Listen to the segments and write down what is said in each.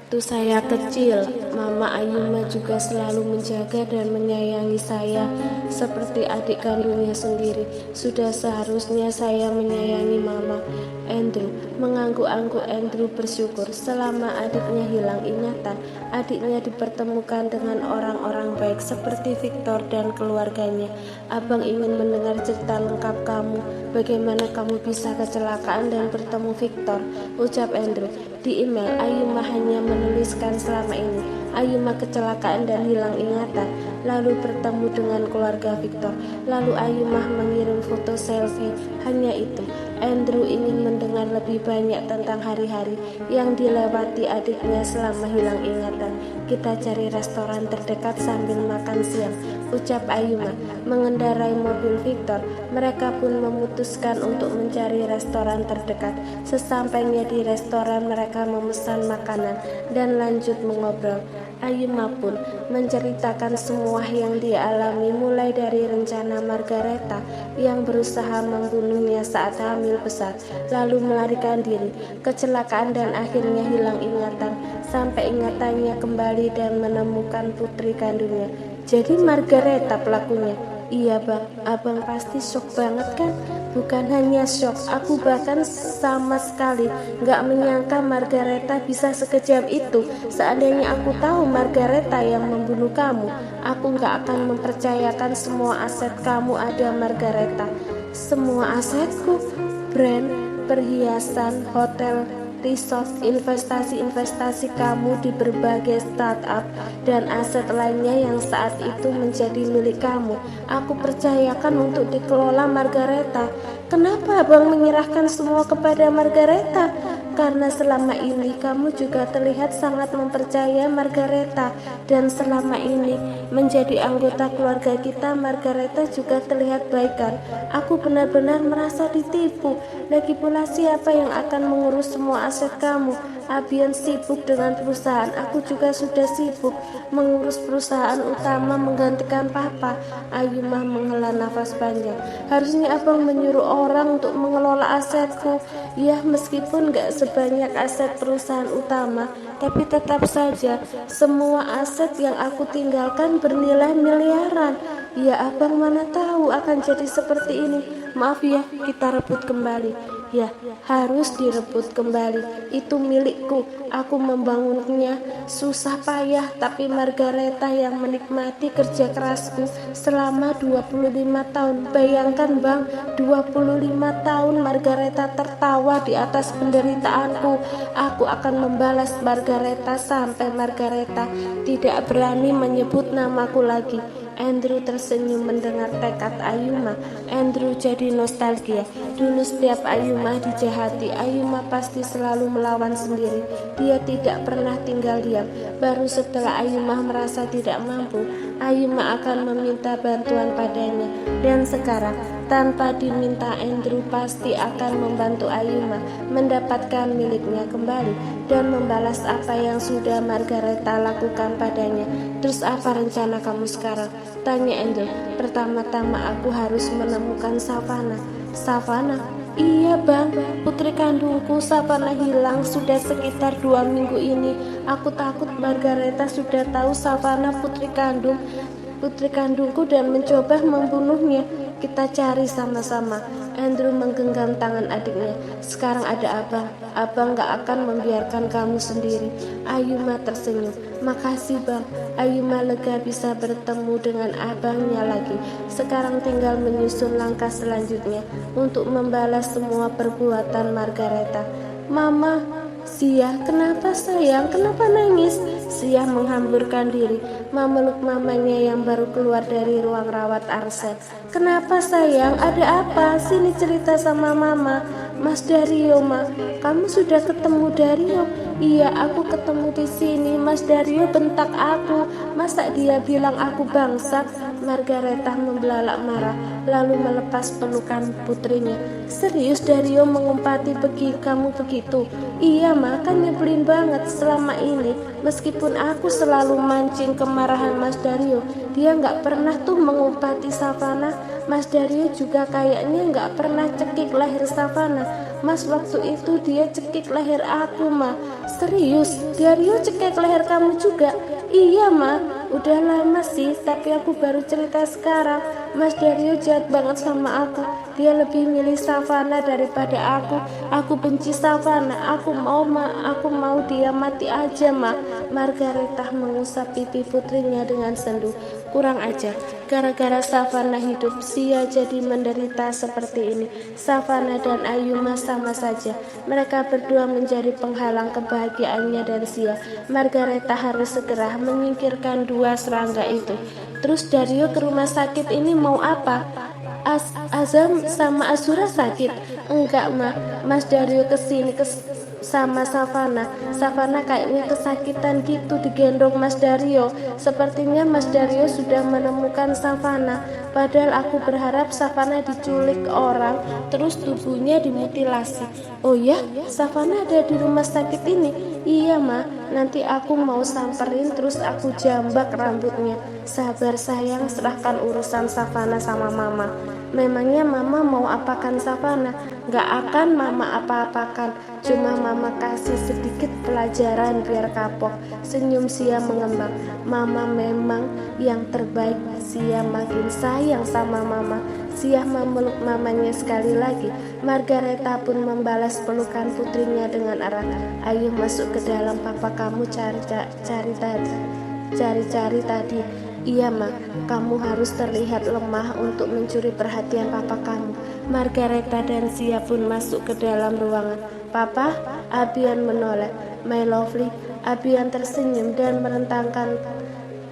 Waktu saya kecil, Mama Ayuma juga selalu menjaga dan menyayangi saya seperti adik kandungnya sendiri. Sudah seharusnya saya menyayangi Mama. Andrew mengangguk-angguk. Andrew bersyukur selama adiknya hilang ingatan. Adiknya dipertemukan dengan orang-orang baik seperti Victor dan keluarganya. Abang ingin mendengar cerita lengkap kamu. Bagaimana kamu bisa kecelakaan dan bertemu Victor? Ucap Andrew. Di email, Ayuma hanya menuliskan selama ini Ayuma kecelakaan dan hilang ingatan, lalu bertemu dengan keluarga Victor. Lalu Ayuma mengirim foto selfie. Hanya itu. Andrew ingin mendengar lebih banyak tentang hari-hari yang dilewati adiknya selama hilang ingatan. Kita cari restoran terdekat sambil makan siang, ucap Ayuma. Mengendarai mobil Victor, mereka pun memutuskan untuk mencari restoran terdekat. Sesampainya di restoran, mereka memesan makanan dan lanjut mengobrol. Ayuma pun menceritakan semua yang dia alami, mulai dari rencana Margareta yang berusaha membunuhnya saat hamil besar, lalu melarikan diri, kecelakaan dan akhirnya hilang ingatan, sampai ingatannya kembali dan menemukan putri kandungnya. Jadi Margareta pelakunya? Iya bang, abang pasti shock banget kan? Bukan hanya shock, aku bahkan sama sekali gak menyangka Margareta bisa sekejam itu. Seandainya aku tahu Margareta yang membunuh kamu, aku gak akan mempercayakan semua aset kamu ada Margareta. Semua asetku? Brand, perhiasan, hotel, resort, investasi kamu di berbagai startup dan aset lainnya yang saat itu menjadi milik kamu, aku percayakan untuk dikelola Margareta. Kenapa abang menyerahkan semua kepada Margareta? Karena selama ini kamu juga terlihat sangat mempercayai Margareta, dan selama ini menjadi anggota keluarga kita, Margareta juga terlihat baik kan? Aku benar-benar merasa ditipu. Lagi pula siapa yang akan mengurus semua aset kamu? Abian sibuk dengan perusahaan, aku juga sudah sibuk mengurus perusahaan utama menggantikan papa. Ayuma menghela nafas panjang. Harusnya abang menyuruh orang untuk mengelola asetku. Ya, meskipun gak sebanyak aset perusahaan utama, tapi tetap saja semua aset yang aku tinggalkan bernilai miliaran. Ya, abang mana tahu akan jadi seperti ini. Maaf ya, kita rebut kembali. Ya, harus direbut kembali. Itu milikku. Aku membangunnya susah payah, tapi Margareta yang menikmati kerja kerasku selama 25 tahun. Bayangkan bang, 25 tahun Margareta tertawa di atas penderitaanku. Aku akan membalas Margareta sampai Margareta tidak berani menyebut namaku lagi. Andrew tersenyum mendengar tekad Ayuma. Andrew jadi nostalgia. Dulu setiap Ayuma dijahati, Ayuma pasti selalu melawan sendiri. Dia tidak pernah tinggal diam. Baru setelah Ayuma merasa tidak mampu, Ayuma akan meminta bantuan padanya. Dan sekarang, tanpa diminta, Andrew pasti akan membantu Ayuma mendapatkan miliknya kembali dan membalas apa yang sudah Margareta lakukan padanya. Terus apa rencana kamu sekarang? Tanya Andrew. Pertama-tama aku harus menemukan Savannah. Savannah? Iya bang, putri kandungku Savannah hilang sudah sekitar 2 minggu ini. Aku takut Margareta sudah tahu Savannah putri kandungku dan mencoba membunuhnya. Kita cari sama-sama. Andrew menggenggam tangan adiknya. Sekarang ada abang. Abang gak akan membiarkan kamu sendiri. Ayuma tersenyum. Makasih bang. Ayuma lega bisa bertemu dengan abangnya lagi. Sekarang tinggal menyusun langkah selanjutnya untuk membalas semua perbuatan Margareta. Mama, Sia, kenapa sayang? Kenapa nangis? Sia menghamburkan diri, memeluk mamanya yang baru keluar dari ruang rawat Arsen. Kenapa sayang? Ada apa? Sini cerita sama mama. Mas Dario, ma, kamu sudah ketemu Dario? Iya, aku ketemu di sini. Mas Dario bentak aku. Masa dia bilang aku bangsat? Margareta membelalak marah, lalu melepas pelukan putrinya. Serius Dario mengumpati kamu begitu? Iya, ma, kan nyebelin banget selama ini. Meskipun aku selalu mancing kemarahan Mas Dario, dia nggak pernah tuh mengumpati Savannah. Mas Dario juga kayaknya nggak pernah cekik lahir Savannah. Mas, waktu itu dia cekik leher aku, Ma. Serius? Dario cekik leher kamu juga? Iya, Ma. Udah lama sih, tapi aku baru cerita sekarang. Mas Dario jahat banget sama aku. Dia lebih milih Savana daripada aku. Aku benci Savana. Aku mau dia mati aja, Ma. Margareta mengusap pipi putrinya dengan sendu. Kurang ajar. Gara-gara Savana hidup, Sia jadi menderita seperti ini. Savana dan Ayuma sama saja. Mereka berdua menjadi penghalang kebahagiaannya dan Sia. Margareta harus segera menyingkirkan dua serangga itu. Terus Dario ke rumah sakit ini mau apa? Azam sama Azura sakit? Enggak, Ma. Mas Dario kesini sama Savana. Savana kayaknya kesakitan gitu digendong Mas Dario. Sepertinya Mas Dario sudah menemukan Savana. Padahal aku berharap Savana diculik orang, terus tubuhnya dimutilasi. Oh ya, Savana ada di rumah sakit ini? Iya, Ma. Nanti aku mau samperin terus aku jambak rambutnya. Sabar sayang, serahkan urusan Savana sama Mama. Memangnya Mama mau apakan Savana? Gak akan Mama apa-apakan. Cuma Mama kasih sedikit pelajaran biar kapok. Senyum Sia mengembang. Mama memang yang terbaik. Sia makin sayang sama Mama. Sia memeluk mamanya sekali lagi. Margareta pun membalas pelukan putrinya dengan erat. Ayo masuk ke dalam, papa kamu cari-cari tadi. Iya, Ma, kamu harus terlihat lemah untuk mencuri perhatian papa kamu. Margareta dan Sia pun masuk ke dalam ruangan. Papa, Abian menoleh. My lovely, Abian tersenyum dan merentangkan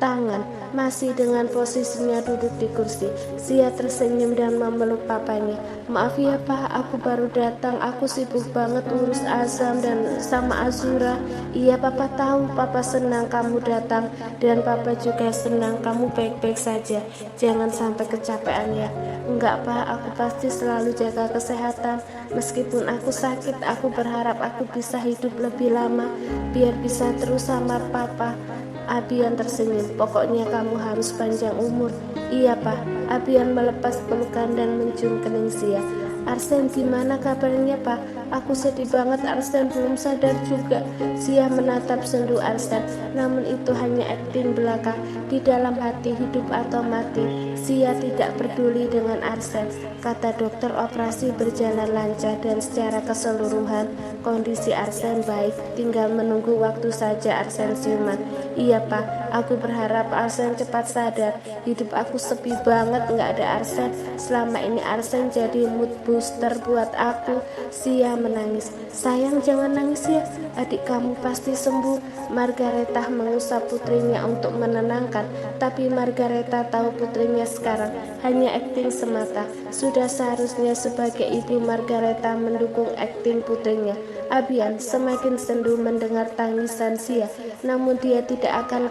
tangan, masih dengan posisinya duduk di kursi. Sia tersenyum dan memeluk papanya. Maaf ya, Pak, aku baru datang. Aku sibuk banget urus Azam dan sama Azura. Iya, Papa tahu. Papa senang kamu datang dan Papa juga senang kamu baik-baik saja. Jangan sampai kecapean ya. Enggak, Pak, aku pasti selalu jaga kesehatan. Meskipun aku sakit, aku berharap aku bisa hidup lebih lama biar bisa terus sama Papa. Abian tersenyum. Pokoknya kamu harus panjang umur. Iya, Pak. Abian melepas pelukan dan mencium kening Sia. Arsen, gimana kabarnya, Pak? Aku sedih banget, Arsen belum sadar juga. Sia menatap sendu Arsen, namun itu hanya akting belaka. Di dalam hati, hidup atau mati, Sia tidak peduli dengan Arsen. Kata dokter, operasi berjalan lancar dan secara keseluruhan kondisi Arsen baik. Tinggal menunggu waktu saja Arsen siuman. Iya, Pak, aku berharap Arsen cepat sadar. Hidup aku sepi banget, nggak ada Arsen. Selama ini Arsen jadi mood booster buat aku. Sia menangis. Sayang, jangan nangis ya, adik kamu pasti sembuh. Margareta mengusap putrinya untuk menenangkan, tapi Margareta tahu putrinya sekarang hanya akting semata. Sudah seharusnya sebagai ibu Margareta mendukung akting putrinya. Abian semakin sendu mendengar tangisan Sia, namun dia tidak akan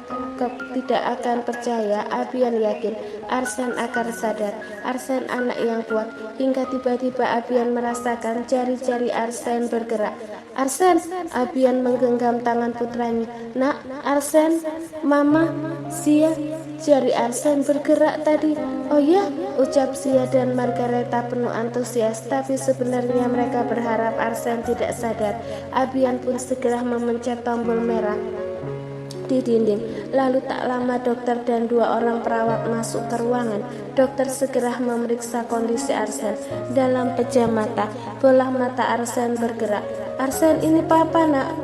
percaya. Abian yakin Arsen akan sadar. Arsen anak yang kuat. Hingga tiba-tiba Abian merasakan jari-jari Arsen bergerak. Arsen, Abian menggenggam tangan putranya. Nak, Arsen, Mama, Sia. Jari Arsen bergerak tadi. Oh ya, ucap Sia dan Margareta penuh antusias, tapi sebenarnya mereka berharap Arsen tidak sadar. Abian pun segera memencet tombol merah di dinding. Lalu tak lama dokter dan dua orang perawat masuk ke ruangan. Dokter segera memeriksa kondisi Arsen. Dalam pejam mata, bola mata Arsen bergerak. Arsen, ini Papa, Nak.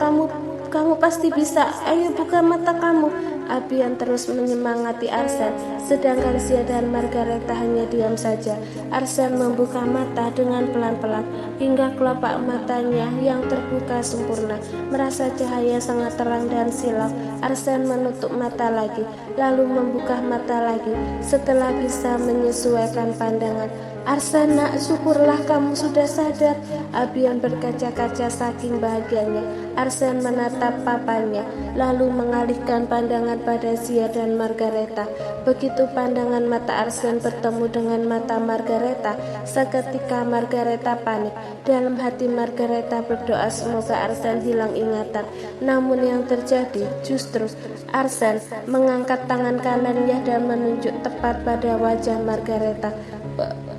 Kamu pasti bisa. Ayo buka mata kamu. Abian terus menyemangati Arsen, sedangkan Sia dan Margareta hanya diam saja. Arsen membuka mata dengan pelan-pelan hingga kelopak matanya yang terbuka sempurna merasa cahaya sangat terang dan silau. Arsen menutup mata lagi, lalu membuka mata lagi setelah bisa menyesuaikan pandangan. Arsen, nak, syukurlah kamu sudah sadar. Abian berkaca-kaca saking bahagianya. Arsen menatap papanya, lalu mengalihkan pandangan pada Sia dan Margareta. Begitu pandangan mata Arsen bertemu dengan mata Margareta, seketika Margareta panik. Dalam hati Margareta berdoa semoga Arsen hilang ingatan. Namun yang terjadi justru Arsen mengangkat tangan kanannya dan menunjuk tepat pada wajah Margareta.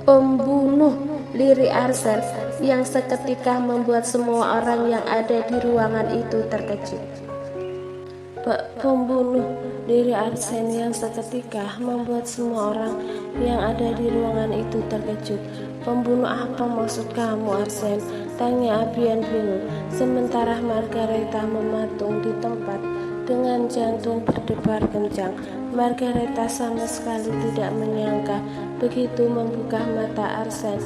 Pembunuh, lirik Arsen. yang seketika membuat semua orang yang ada di ruangan itu terkejut. Pembunuh diri Arsen yang seketika membuat semua orang yang ada di ruangan itu terkejut. Pembunuh apa maksud kamu, Arsen? Tanya Abian bingung, sementara Margareta mematung di tempat dengan jantung berdebar kencang. Margareta sama sekali tidak menyangka begitu membuka mata Arsen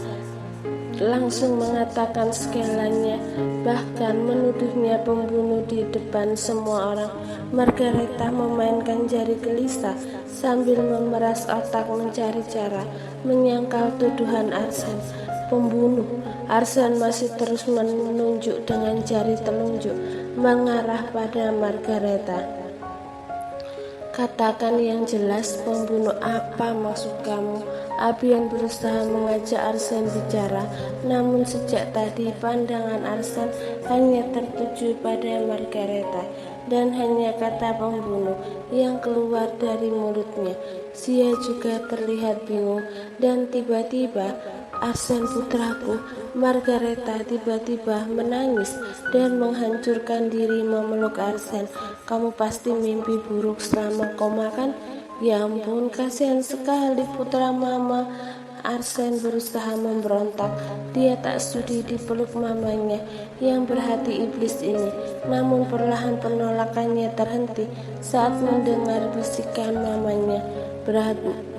langsung mengatakan segalanya, bahkan menuduhnya pembunuh di depan semua orang. Margareta memainkan jari gelisah sambil memeras otak mencari cara menyangkal tuduhan Arsen. Pembunuh. Arsen masih terus menunjuk dengan jari telunjuk mengarah pada Margareta. Katakan yang jelas, pembunuh apa maksud kamu? Abian berusaha mengajak Arsen bicara, namun sejak tadi pandangan Arsen hanya tertuju pada Margareta dan hanya kata pembunuh yang keluar dari mulutnya. Dia juga terlihat bingung dan tiba-tiba, Arsen putraku, Margareta tiba-tiba menangis dan menghancurkan diri memeluk Arsen. Kamu pasti mimpi buruk selama koma kan? Ya ampun, kasihan sekali putra mama. Arsen berusaha memberontak. Dia tak sudi dipeluk mamanya yang berhati iblis ini. Namun perlahan penolakannya terhenti saat mendengar bisikan mamanya.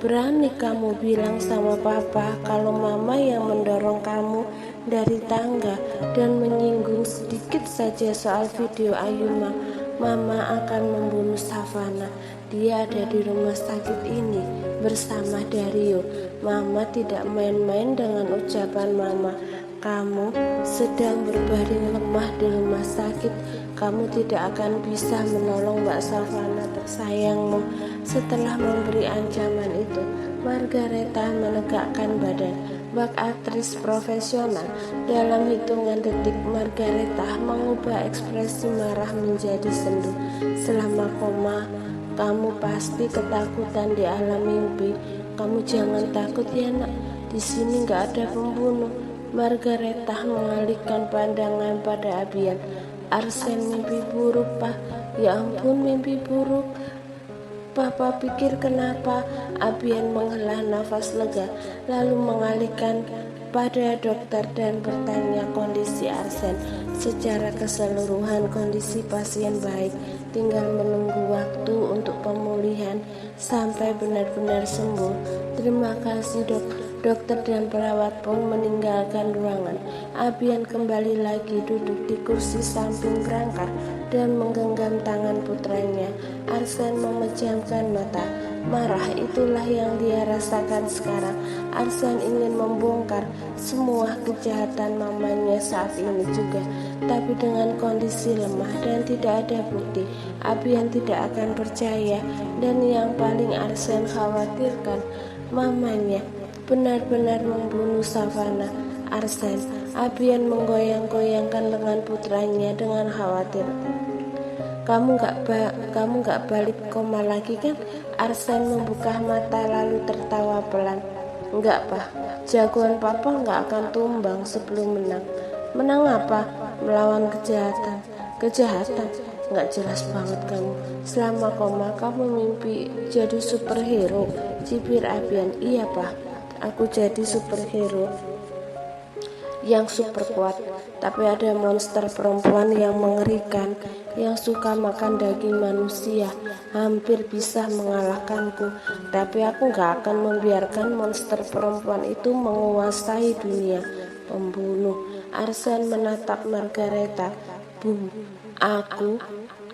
Berani kamu bilang sama papa kalau mama yang mendorong kamu dari tangga dan menyinggung sedikit saja soal video Ayuma. Mama akan membunuh Savana. Dia ada di rumah sakit ini bersama Dario. Mama tidak main-main dengan ucapan mama. Kamu sedang berbaring lemah di rumah sakit. Kamu tidak akan bisa menolong Mbak Savana tersayangmu. Setelah memberi ancaman itu, Margareta menegakkan badan. Bak aktris profesional, dalam hitungan detik Margareta mengubah ekspresi marah menjadi sendu. Selama koma, kamu pasti ketakutan di alam mimpi. Kamu jangan takut ya nak, di sini nggak ada pembunuh. Margareta mengalihkan pandangan pada Abian. Arsen mimpi buruk, Pak. Ya ampun, mimpi buruk. Papa pikir kenapa? Abian menghela nafas lega, lalu mengalihkan pada dokter dan bertanya kondisi Arsen. Secara keseluruhan kondisi pasien baik, tinggal menunggu waktu untuk pemulihan sampai benar-benar sembuh. Terima kasih dok. Dokter dan perawat pun meninggalkan ruangan. Abian kembali lagi duduk di kursi samping berangkat dan menggenggam tangan putranya. Arsen memejamkan mata. Marah itulah yang dia rasakan sekarang. Arsen ingin membongkar semua kejahatan mamanya saat ini juga, tapi dengan kondisi lemah dan tidak ada bukti, Abian tidak akan percaya. Dan yang paling Arsen khawatirkan, mamanya benar-benar membunuh Savana. Arsen. Abian menggoyang-goyangkan lengan putranya dengan khawatir. Kamu gak balik koma lagi kan? Arsen membuka mata lalu tertawa pelan. Enggak pak, jagoan papa gak akan tumbang sebelum menang. Menang apa? Melawan kejahatan. Kejahatan? Gak jelas banget kamu. Selama koma kamu mimpi jadi superhero, cibir Abian. Iya pak, aku jadi superhero yang super kuat, tapi ada monster perempuan yang mengerikan yang suka makan daging manusia, hampir bisa mengalahkanku, tapi aku gak akan membiarkan monster perempuan itu menguasai dunia. Pembunuh. Arsen menatap Margareta. Boom, aku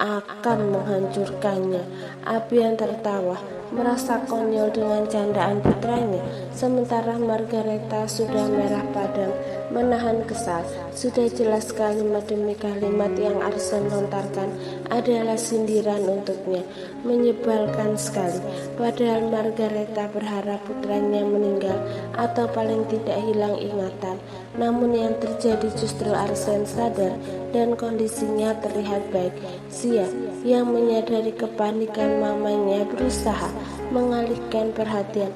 akan menghancurkannya. Abian tertawa, merasa konyol dengan candaan putranya, sementara Margareta sudah merah padam, menahan kesal. Sudah jelas kalimat demi kalimat yang Arsen lontarkan adalah sindiran untuknya, menyebalkan sekali. Padahal Margareta berharap putranya meninggal atau paling tidak hilang ingatan. Namun yang terjadi justru Arsen sadar dan kondisinya terlihat baik. Dia yang menyadari kepanikan mamanya berusaha mengalihkan perhatian.